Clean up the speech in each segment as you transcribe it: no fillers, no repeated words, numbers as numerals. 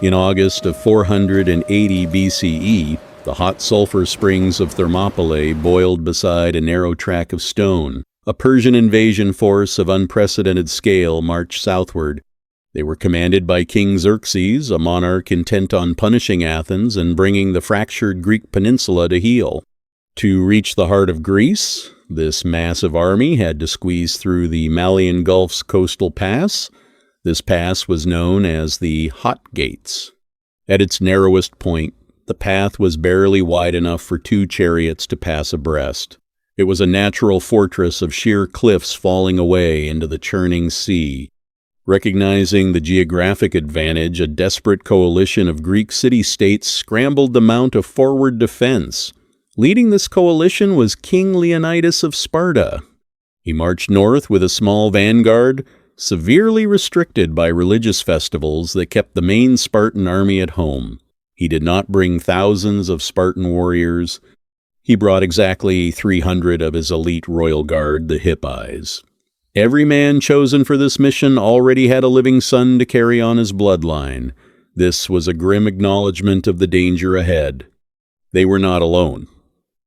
In August of 480 BCE, the hot sulfur springs of Thermopylae boiled beside a narrow track of stone. A Persian invasion force of unprecedented scale marched southward. They were commanded by King Xerxes, a monarch intent on punishing Athens and bringing the fractured Greek peninsula to heel. To reach the heart of Greece, this massive army had to squeeze through the Malian Gulf's coastal pass. This pass was known as the Hot Gates. At its narrowest point, the path was barely wide enough for 2 chariots to pass abreast. It was a natural fortress of sheer cliffs falling away into the churning sea. Recognizing the geographic advantage, a desperate coalition of Greek city-states scrambled to mount a forward defense. Leading this coalition was King Leonidas of Sparta. He marched north with a small vanguard, severely restricted by religious festivals that kept the main Spartan army at home. He did not bring thousands of Spartan warriors. He brought exactly 300 of his elite royal guard, the Hippies. Every man chosen for this mission already had a living son to carry on his bloodline. This was a grim acknowledgement of the danger ahead. They were not alone.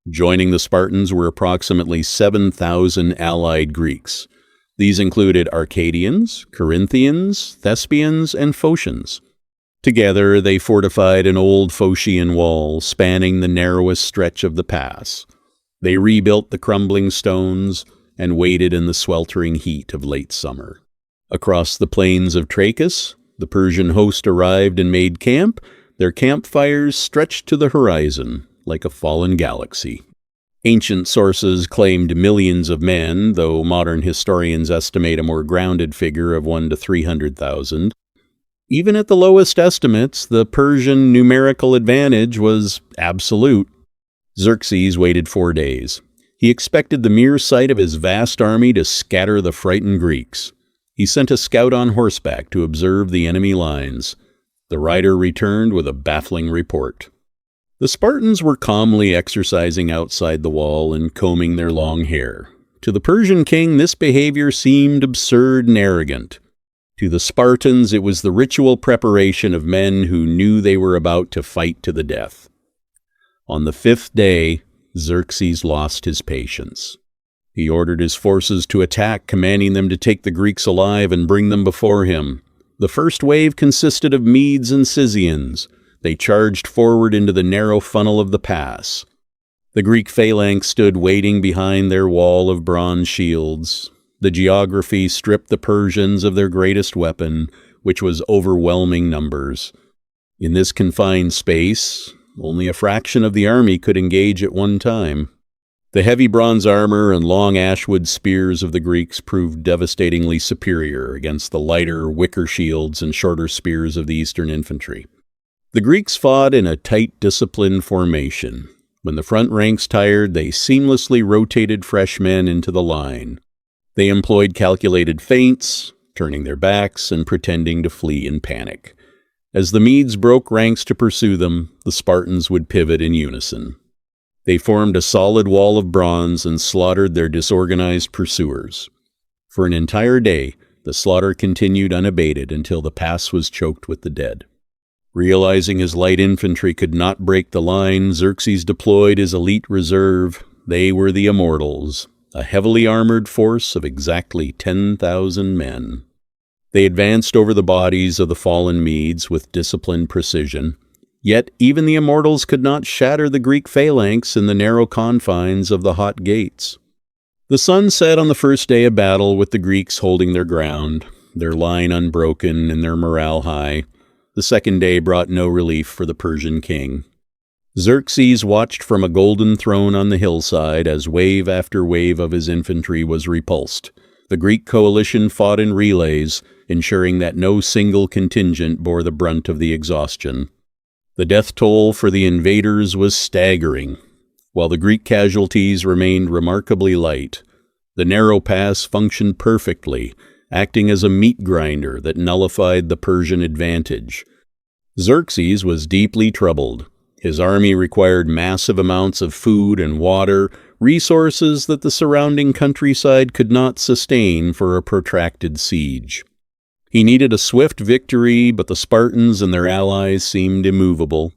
Joining the Spartans were approximately 7,000 allied Greeks. These included Arcadians, Corinthians, Thespians, and Phocians. Together, they fortified an old Phocian wall spanning the narrowest stretch of the pass. They rebuilt the crumbling stones and waited in the sweltering heat of late summer. Across the plains of Trachis, the Persian host arrived and made camp. Their campfires stretched to the horizon like a fallen galaxy. Ancient sources claimed millions of men, though modern historians estimate a more grounded figure of 1 to 300,000. Even at the lowest estimates, the Persian numerical advantage was absolute. Xerxes waited 4 days. He expected the mere sight of his vast army to scatter the frightened Greeks. He sent a scout on horseback to observe the enemy lines. The rider returned with a baffling report. The Spartans were calmly exercising outside the wall and combing their long hair. To the Persian king, this behavior seemed absurd and arrogant. To the Spartans, it was the ritual preparation of men who knew they were about to fight to the death. On the 5th day, Xerxes lost his patience. He ordered his forces to attack, commanding them to take the Greeks alive and bring them before him. The first wave consisted of Medes and Scythians. They charged forward into the narrow funnel of the pass. The Greek phalanx stood waiting behind their wall of bronze shields. The geography stripped the Persians of their greatest weapon, which was overwhelming numbers. In this confined space, only a fraction of the army could engage at one time. The heavy bronze armor and long ashwood spears of the Greeks proved devastatingly superior against the lighter wicker shields and shorter spears of the Eastern infantry. The Greeks fought in a tight, disciplined formation. When the front ranks tired, they seamlessly rotated fresh men into the line. They employed calculated feints, turning their backs and pretending to flee in panic. As the Medes broke ranks to pursue them, the Spartans would pivot in unison. They formed a solid wall of bronze and slaughtered their disorganized pursuers. For an entire day, the slaughter continued unabated until the pass was choked with the dead. Realizing his light infantry could not break the line, Xerxes deployed his elite reserve. They were the Immortals, a heavily armored force of exactly 10,000 men. They advanced over the bodies of the fallen Medes with disciplined precision. Yet even the Immortals could not shatter the Greek phalanx in the narrow confines of the Hot Gates. The sun set on the first day of battle with the Greeks holding their ground, their line unbroken and their morale high. The second day brought no relief for the Persian king. Xerxes watched from a golden throne on the hillside as wave after wave of his infantry was repulsed. The Greek coalition fought in relays, ensuring that no single contingent bore the brunt of the exhaustion. The death toll for the invaders was staggering. While the Greek casualties remained remarkably light, the narrow pass functioned perfectly, acting as a meat grinder that nullified the Persian advantage. Xerxes was deeply troubled. His army required massive amounts of food and water, resources that the surrounding countryside could not sustain for a protracted siege. He needed a swift victory, but the Spartans and their allies seemed immovable.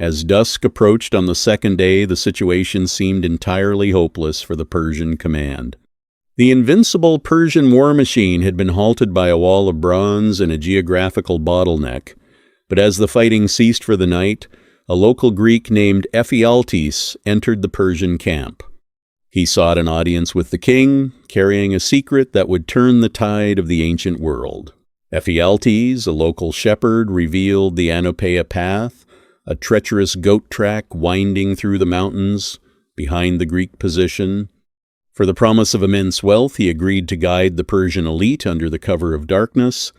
As dusk approached on the second day, the situation seemed entirely hopeless for the Persian command. The invincible Persian war machine had been halted by a wall of bronze and a geographical bottleneck, but as the fighting ceased for the night, a local Greek named Ephialtes entered the Persian camp. He sought an audience with the king, carrying a secret that would turn the tide of the ancient world. Ephialtes, a local shepherd, revealed the Anopeia path, a treacherous goat track winding through the mountains behind the Greek position. For the promise of immense wealth, he agreed to guide the Persian elite under the cover of darkness.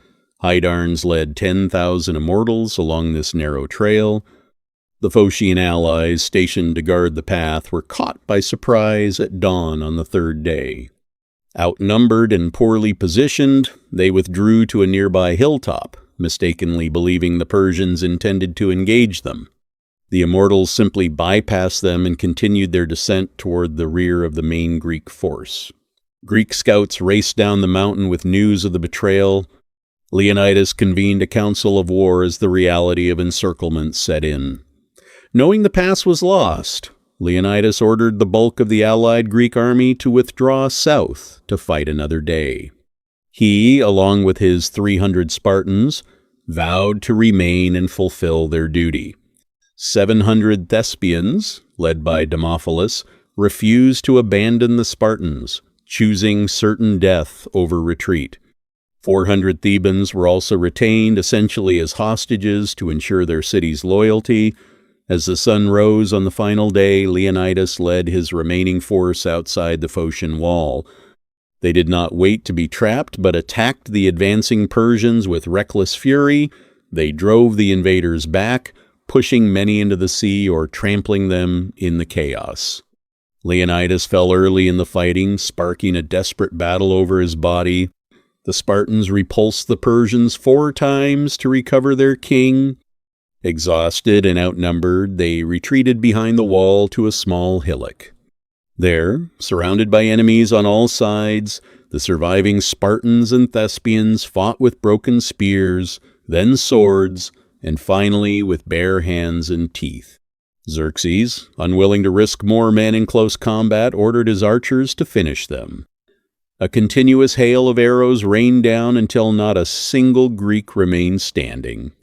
Hydarnes led 10,000 immortals along this narrow trail. The Phocian allies stationed to guard the path were caught by surprise at dawn on the third day. Outnumbered and poorly positioned, they withdrew to a nearby hilltop, mistakenly believing the Persians intended to engage them. The immortals simply bypassed them and continued their descent toward the rear of the main Greek force. Greek scouts raced down the mountain with news of the betrayal. Leonidas convened a council of war as the reality of encirclement set in. Knowing the pass was lost, Leonidas ordered the bulk of the allied Greek army to withdraw south to fight another day. He, along with his 300 Spartans, vowed to remain and fulfill their duty. 700 Thespians, led by Demophilus, refused to abandon the Spartans, choosing certain death over retreat. 400 Thebans were also retained, essentially as hostages, to ensure their city's loyalty. As the sun rose on the final day, Leonidas led his remaining force outside the Phocian wall. They did not wait to be trapped, but attacked the advancing Persians with reckless fury. They drove the invaders back, pushing many into the sea or trampling them in the chaos. Leonidas fell early in the fighting, sparking a desperate battle over his body. The Spartans repulsed the Persians 4 times to recover their king. Exhausted and outnumbered, they retreated behind the wall to a small hillock. There, surrounded by enemies on all sides, the surviving Spartans and Thespians fought with broken spears, then swords, and finally with bare hands and teeth. Xerxes, unwilling to risk more men in close combat, ordered his archers to finish them. A continuous hail of arrows rained down until not a single Greek remained standing.